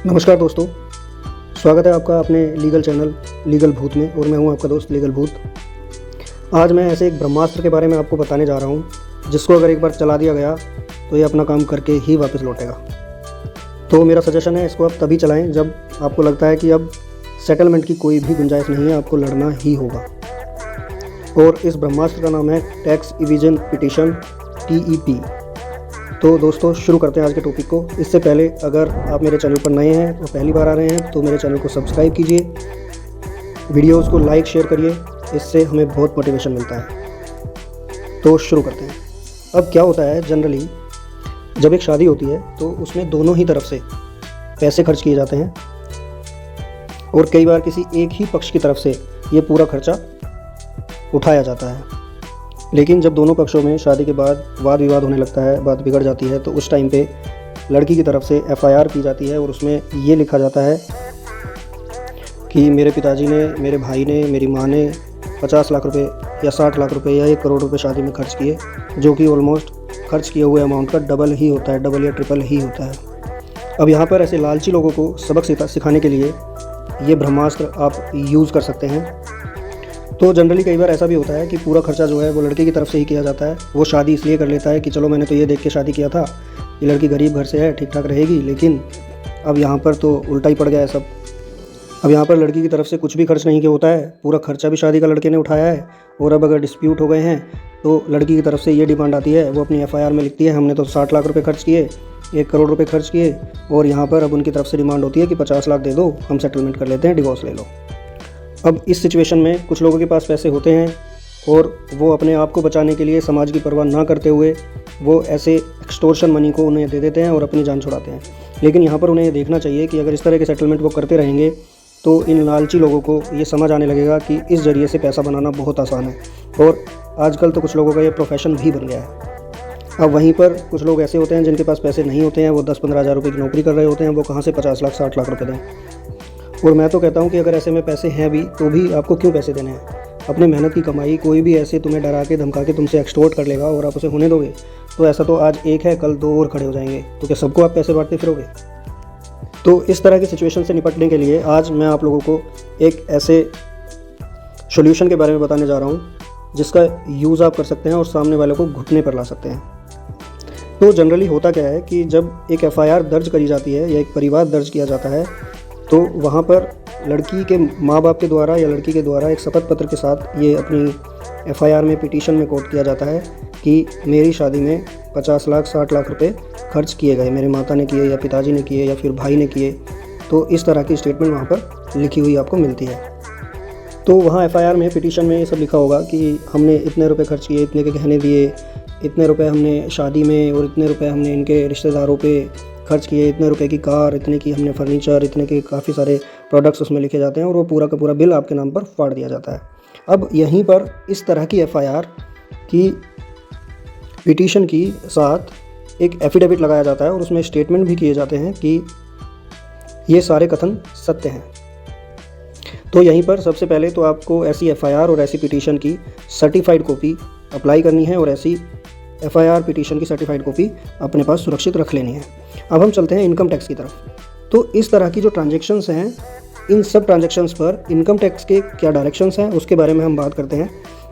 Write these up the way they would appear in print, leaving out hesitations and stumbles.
नमस्कार दोस्तों, स्वागत है आपका अपने लीगल चैनल लीगल भूत में। और मैं हूं आपका दोस्त लीगल भूत। आज मैं ऐसे एक ब्रह्मास्त्र के बारे में आपको बताने जा रहा हूं जिसको अगर एक बार चला दिया गया तो ये अपना काम करके ही वापस लौटेगा। तो मेरा सजेशन है, इसको आप तभी चलाएं जब आपको लगता है कि अब सेटलमेंट की कोई भी गुंजाइश नहीं है, आपको लड़ना ही होगा। और इस ब्रह्मास्त्र का नाम है टैक्स इविजन पिटीशन, TEP। तो दोस्तों शुरू करते हैं आज के टॉपिक को। इससे पहले अगर आप मेरे चैनल पर नए हैं और पहली बार आ रहे हैं तो मेरे चैनल को सब्सक्राइब कीजिए, वीडियोस को लाइक शेयर करिए, इससे हमें बहुत मोटिवेशन मिलता है। तो शुरू करते हैं। अब क्या होता है, जनरली जब एक शादी होती है तो उसमें दोनों ही तरफ से पैसे खर्च किए जाते हैं और कई बार किसी एक ही पक्ष की तरफ से ये पूरा खर्चा उठाया जाता है। लेकिन जब दोनों पक्षों में शादी के बाद वाद विवाद होने लगता है, बात बिगड़ जाती है, तो उस टाइम पे लड़की की तरफ से FIR की जाती है और उसमें ये लिखा जाता है कि मेरे पिताजी ने, मेरे भाई ने, मेरी माँ ने 50 लाख रुपए या 60 लाख रुपए या 1 करोड़ रुपए शादी में खर्च किए, जो कि ऑलमोस्ट खर्च किए हुए अमाउंट का डबल ही होता है, डबल या ट्रिपल ही होता है। अब यहाँ पर ऐसे लालची लोगों को सबक सिखाने के लिए ये ब्रह्मास्त्र आप यूज़ कर सकते हैं। तो जनरली कई बार ऐसा भी होता है कि पूरा खर्चा जो है वो लड़के की तरफ से ही किया जाता है। वो शादी इसलिए कर लेता है कि चलो मैंने तो ये देख के शादी किया था, ये लड़की गरीब घर से है, ठीक ठाक रहेगी। लेकिन अब यहाँ पर तो उल्टा ही पड़ गया है सब। अब यहाँ पर लड़की की तरफ से कुछ भी खर्च नहीं किया होता है, पूरा खर्चा भी शादी का लड़के ने उठाया है। और अब अगर डिस्प्यूट हो गए हैं तो लड़की की तरफ से ये डिमांड आती है, वो अपनी FIR में लिखती है हमने तो 60 लाख रुपये खर्च किए, 1 करोड़ रुपये खर्च किए। और यहाँ पर अब उनकी तरफ से डिमांड होती है कि 50 लाख दे दो, हम सेटलमेंट कर लेते हैं, डिवोर्स ले लो। अब इस सिचुएशन में कुछ लोगों के पास पैसे होते हैं और वो अपने आप को बचाने के लिए समाज की परवाह ना करते हुए वो ऐसे एक्सटोर्शन मनी को उन्हें दे देते हैं और अपनी जान छुड़ाते हैं। लेकिन यहाँ पर उन्हें ये देखना चाहिए कि अगर इस तरह के सेटलमेंट वो करते रहेंगे तो इन लालची लोगों को ये समझ आने लगेगा कि इस ज़रिए से पैसा बनाना बहुत आसान है। और आजकल तो कुछ लोगों का ये प्रोफेशन भी बन गया है। अब वहीं पर कुछ लोग ऐसे होते हैं जिनके पास पैसे नहीं होते हैं, वो 10-15 हज़ार रुपये की नौकरी कर रहे होते हैं, वो कहाँ से 50 लाख 60 लाख रुपये दें। और मैं तो कहता हूँ कि अगर ऐसे में पैसे हैं भी तो भी आपको क्यों पैसे देने हैं। अपने मेहनत की कमाई कोई भी ऐसे तुम्हें डरा के धमका के तुमसे एक्सटोर्ट कर लेगा और आप उसे होने दोगे तो ऐसा तो आज एक है, कल 2 और खड़े हो जाएंगे। तो क्या सबको आप पैसे बांटते फिरोगे? तो इस तरह की सिचुएशन से निपटने के लिए आज मैं आप लोगों को एक ऐसे सॉल्यूशन के बारे में बताने जा रहा हूँ जिसका यूज़ आप कर सकते हैं और सामने वाले को घुटने पर ला सकते हैं। तो जनरली होता क्या है कि जब एक FIR दर्ज करी जाती है या एक परिवार दर्ज किया जाता है तो वहाँ पर लड़की के माँ बाप के द्वारा या लड़की के द्वारा एक शपथ पत्र के साथ ये अपनी FIR में पिटीशन में कोट किया जाता है कि मेरी शादी में 50 लाख 60 लाख रुपए खर्च किए गए, मेरे माता ने किए या पिताजी ने किए या फिर भाई ने किए। तो इस तरह की स्टेटमेंट वहाँ पर लिखी हुई आपको मिलती है। तो वहाँ FIR में पिटीशन में ये सब लिखा होगा कि हमने इतने रुपये खर्च किए, इतने के गहने दिए, इतने रुपये हमने शादी में और इतने रुपये हमने इनके रिश्तेदारों पे खर्च किए, इतने रुपए की कार, इतने की हमने फर्नीचर, इतने के काफ़ी सारे प्रोडक्ट्स उसमें लिखे जाते हैं और वो पूरा का पूरा बिल आपके नाम पर फाड़ दिया जाता है। अब यहीं पर इस तरह की FIR की पिटीशन की साथ एक एफिडेविट लगाया जाता है और उसमें स्टेटमेंट भी किए जाते हैं कि ये सारे कथन सत्य हैं। तो यहीं पर सबसे पहले तो आपको ऐसी FIR और ऐसी पिटीशन की सर्टिफाइड कॉपी अप्लाई करनी है और ऐसी FIR पिटीशन की सर्टिफाइड कॉपी अपने पास सुरक्षित रख लेनी है। अब हम चलते हैं इनकम टैक्स की तरफ। तो इस तरह की जो ट्रांजैक्शंस हैं, इन सब ट्रांजैक्शंस पर इनकम टैक्स के क्या डायरेक्शंस हैं उसके बारे में हम बात करते हैं।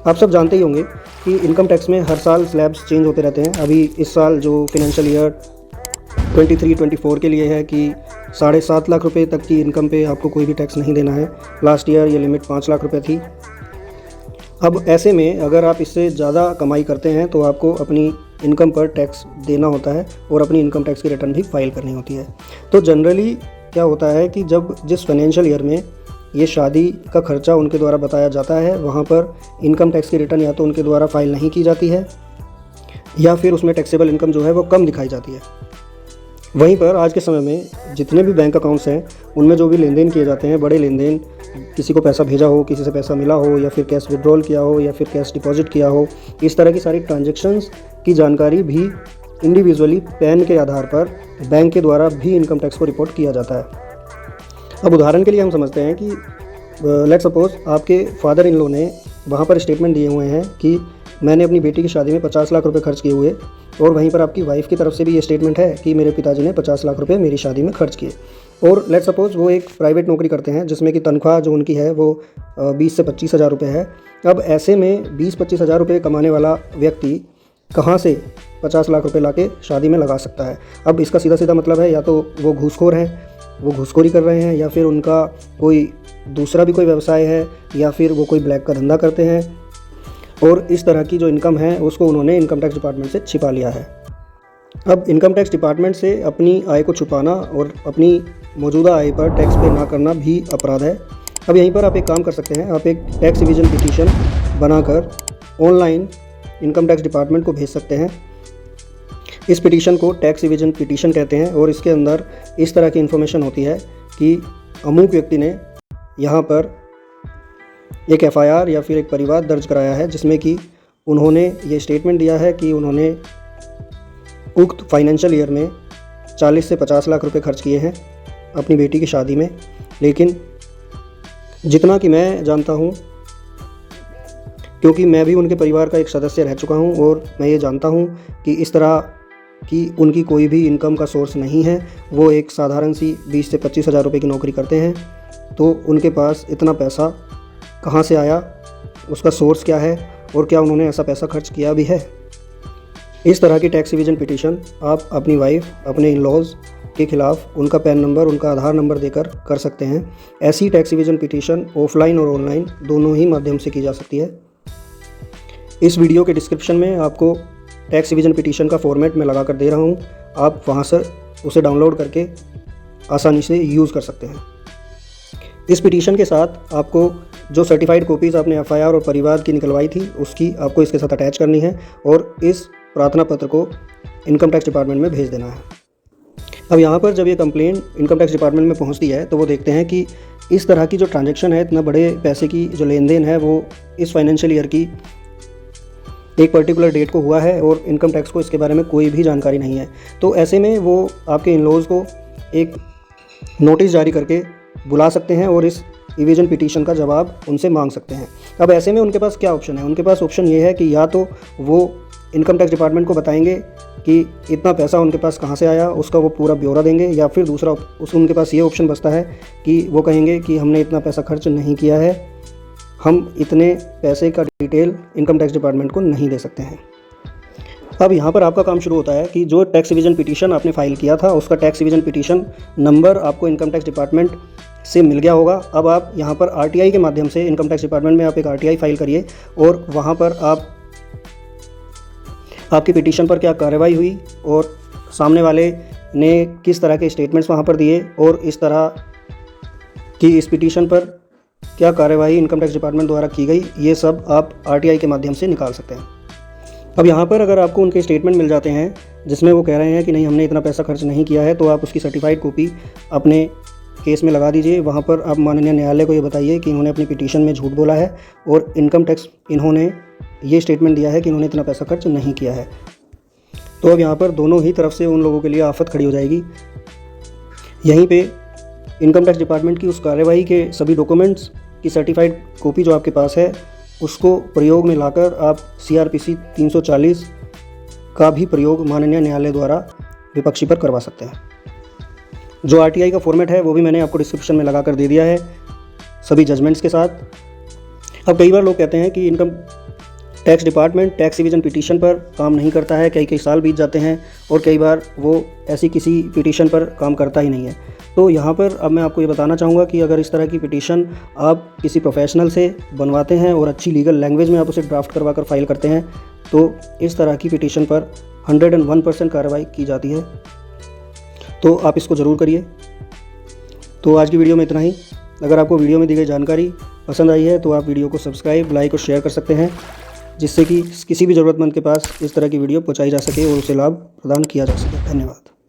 आप सब जानते ही होंगे कि इनकम टैक्स में हर साल स्लैब्स चेंज होते रहते हैं। अभी इस साल जो फिनेंशियल ईयर 23-24 के लिए है कि 7.5 लाख रुपये तक की इनकम पे आपको कोई भी टैक्स नहीं देना है। लास्ट ईयर ये लिमिट 5 लाख रुपये थी। अब ऐसे में अगर आप इससे ज़्यादा कमाई करते हैं तो आपको अपनी इनकम पर टैक्स देना होता है और अपनी इनकम टैक्स की रिटर्न भी फाइल करनी होती है। तो जनरली क्या होता है कि जब जिस फाइनेंशियल ईयर में ये शादी का खर्चा उनके द्वारा बताया जाता है वहाँ पर इनकम टैक्स की रिटर्न या तो उनके द्वारा फाइल नहीं की जाती है या फिर उसमें टैक्सेबल इनकम जो है वो कम दिखाई जाती है। वहीं पर आज के समय में जितने भी बैंक अकाउंट्स हैं उनमें जो भी लेन देन किए जाते हैं, बड़े लेन देन, किसी को पैसा भेजा हो, किसी से पैसा मिला हो या फिर कैश विड्रॉल किया हो या फिर कैश डिपॉजिट किया हो, इस तरह की सारी ट्रांजैक्शंस की जानकारी भी इंडिविजुअली पैन के आधार पर बैंक के द्वारा भी इनकम टैक्स को रिपोर्ट किया जाता है। अब उदाहरण के लिए हम समझते हैं कि लेट्स सपोज आपके फादर इन लॉ ने वहाँ पर स्टेटमेंट दिए हुए हैं कि मैंने अपनी बेटी की शादी में 50 लाख रुपए खर्च किए हुए, और वहीं पर आपकी वाइफ की तरफ से भी ये स्टेटमेंट है कि मेरे पिताजी ने 50 लाख रुपए मेरी शादी में खर्च किए। और लेट सपोज़ वो एक प्राइवेट नौकरी करते हैं जिसमें कि तनख्वाह जो उनकी है वो 20 से 25 हज़ार रुपये है। अब ऐसे में 20-25 हज़ार रुपये कमाने वाला व्यक्ति कहाँ से 50 लाख रुपए लाके शादी में लगा सकता है? अब इसका सीधा सीधा मतलब है या तो वो घूसखोर हैं, वो घूसखोरी कर रहे हैं, या फिर उनका कोई दूसरा भी कोई व्यवसाय है, या फिर वो कोई ब्लैक का धंधा करते हैं और इस तरह की जो इनकम है उसको उन्होंने इनकम टैक्स डिपार्टमेंट से छिपा लिया है। अब इनकम टैक्स डिपार्टमेंट से अपनी आय को छुपाना और अपनी मौजूदा आय पर टैक्स पे ना करना भी अपराध है। अब यहीं पर आप एक काम कर सकते हैं, आप एक टैक्स रिवीजन पिटीशन बनाकर ऑनलाइन इनकम टैक्स डिपार्टमेंट को भेज सकते हैं। इस पिटीशन को टैक्स रिवीजन पिटीशन कहते हैं और इसके अंदर इस तरह की इन्फॉर्मेशन होती है कि अमुक व्यक्ति ने यहाँ पर एक एफआईआर या फिर एक परिवाद दर्ज कराया है जिसमें कि उन्होंने ये स्टेटमेंट दिया है कि उन्होंने उक्त फाइनेंशियल ईयर में 40 से 50 लाख रुपए खर्च किए हैं अपनी बेटी की शादी में। लेकिन जितना कि मैं जानता हूँ, क्योंकि मैं भी उनके परिवार का एक सदस्य रह चुका हूँ और मैं ये जानता हूँ कि इस तरह की उनकी कोई भी इनकम का सोर्स नहीं है। वो एक साधारण सी 20 से 25 हज़ार रुपये की नौकरी करते हैं, तो उनके पास इतना पैसा कहाँ से आया, उसका सोर्स क्या है और क्या उन्होंने ऐसा पैसा खर्च किया भी है। इस तरह की टैक्स रिवीजन पिटीशन आप अपनी वाइफ, अपने इन-लॉज़ के खिलाफ उनका पैन नंबर, उनका आधार नंबर देकर कर सकते हैं। ऐसी टैक्स रिवीजन पिटीशन ऑफलाइन और ऑनलाइन दोनों ही माध्यम से की जा सकती है। इस वीडियो के डिस्क्रिप्शन में आपको टैक्स रिवीजन पिटीशन का फॉर्मेट मैं लगा कर दे रहा हूँ, आप वहाँ से उसे डाउनलोड करके आसानी से यूज़ कर सकते हैं। इस पिटीशन के साथ आपको जो सर्टिफाइड कॉपीज़ आपने एफआईआर और परिवाद की निकलवाई थी उसकी आपको इसके साथ अटैच करनी है और इस प्रार्थना पत्र को इनकम टैक्स डिपार्टमेंट में भेज देना है। अब यहाँ पर जब ये कंप्लेंट इनकम टैक्स डिपार्टमेंट में पहुँचती है तो वो देखते हैं कि इस तरह की जो ट्रांजैक्शन है, इतना बड़े पैसे की जो लेन देन है वो इस फाइनेंशियल ईयर की एक पर्टिकुलर डेट को हुआ है और इनकम टैक्स को इसके बारे में कोई भी जानकारी नहीं है। तो ऐसे में वो आपके इन-लॉज़ को एक नोटिस जारी करके बुला सकते हैं और इस रिवीजन पिटीशन का जवाब उनसे मांग सकते हैं। अब ऐसे में उनके पास क्या ऑप्शन है? उनके पास ऑप्शन ये है कि या तो वो इनकम टैक्स डिपार्टमेंट को बताएंगे कि इतना पैसा उनके पास कहाँ से आया, उसका वो पूरा ब्यौरा देंगे, या फिर दूसरा उनके पास ये ऑप्शन बचता है कि वो कहेंगे कि हमने इतना पैसा खर्च नहीं किया है, हम इतने पैसे का डिटेल इनकम टैक्स डिपार्टमेंट को नहीं दे सकते हैं। अब यहाँ पर आपका काम शुरू होता है कि जो टैक्स रिवीजन पिटीशन आपने फाइल किया था उसका टैक्स रिवीजन पिटीशन नंबर आपको इनकम टैक्स डिपार्टमेंट से मिल गया होगा। अब आप यहाँ पर आरटीआई के माध्यम से इनकम टैक्स डिपार्टमेंट में आप एक आरटीआई फाइल करिए और वहाँ पर आपकी पिटीशन पर क्या कार्रवाई हुई और सामने वाले ने किस तरह के स्टेटमेंट्स वहाँ पर दिए और इस तरह की इस पिटीशन पर क्या कार्रवाई इनकम टैक्स डिपार्टमेंट द्वारा की गई, ये सब आप आरटीआई के माध्यम से निकाल सकते हैं। अब यहाँ पर अगर आपको उनके स्टेटमेंट मिल जाते हैं जिसमें वो कह रहे हैं कि नहीं हमने इतना पैसा खर्च नहीं किया है, तो आप उसकी सर्टिफाइड कॉपी अपने केस में लगा दीजिए। वहाँ पर आप माननीय न्यायालय को ये बताइए कि इन्होंने अपनी पिटीशन में झूठ बोला है और इनकम टैक्स इन्होंने ये स्टेटमेंट दिया है कि इन्होंने इतना पैसा खर्च नहीं किया है। तो अब यहाँ पर दोनों ही तरफ से उन लोगों के लिए आफत खड़ी हो जाएगी। यहीं पे इनकम टैक्स डिपार्टमेंट की उस कार्रवाई के सभी डॉक्यूमेंट्स की सर्टिफाइड कॉपी जो आपके पास है उसको प्रयोग में लाकर आप CRPC 340 का भी प्रयोग माननीय न्यायालय द्वारा विपक्षी पर करवा सकते हैं। जो आरटीआई का फॉर्मेट है वो भी मैंने आपको डिस्क्रिप्शन में लगा कर दे दिया है सभी जजमेंट्स के साथ। अब कई बार लोग कहते हैं कि income tax department tax revision petition पर काम नहीं करता है, कई साल बीत जाते हैं और कई बार वो ऐसी किसी पिटीशन पर काम करता ही नहीं है। तो यहाँ पर अब मैं आपको ये बताना चाहूँगा कि अगर इस तरह की पिटीशन आप किसी प्रोफेशनल से बनवाते हैं और अच्छी लीगल लैंग्वेज में आप उसे ड्राफ्ट करवा कर फाइल करते हैं तो इस तरह की पिटीशन पर 101% कार्रवाई की जाती है। तो आप इसको ज़रूर करिए। तो आज की वीडियो में इतना ही। अगर आपको वीडियो में दी गई जानकारी पसंद आई है तो आप वीडियो को सब्सक्राइब, लाइक और शेयर कर सकते हैं, जिससे कि किसी भी ज़रूरतमंद के पास इस तरह की वीडियो पहुंचाई जा सके और उसे लाभ प्रदान किया जा सके। धन्यवाद।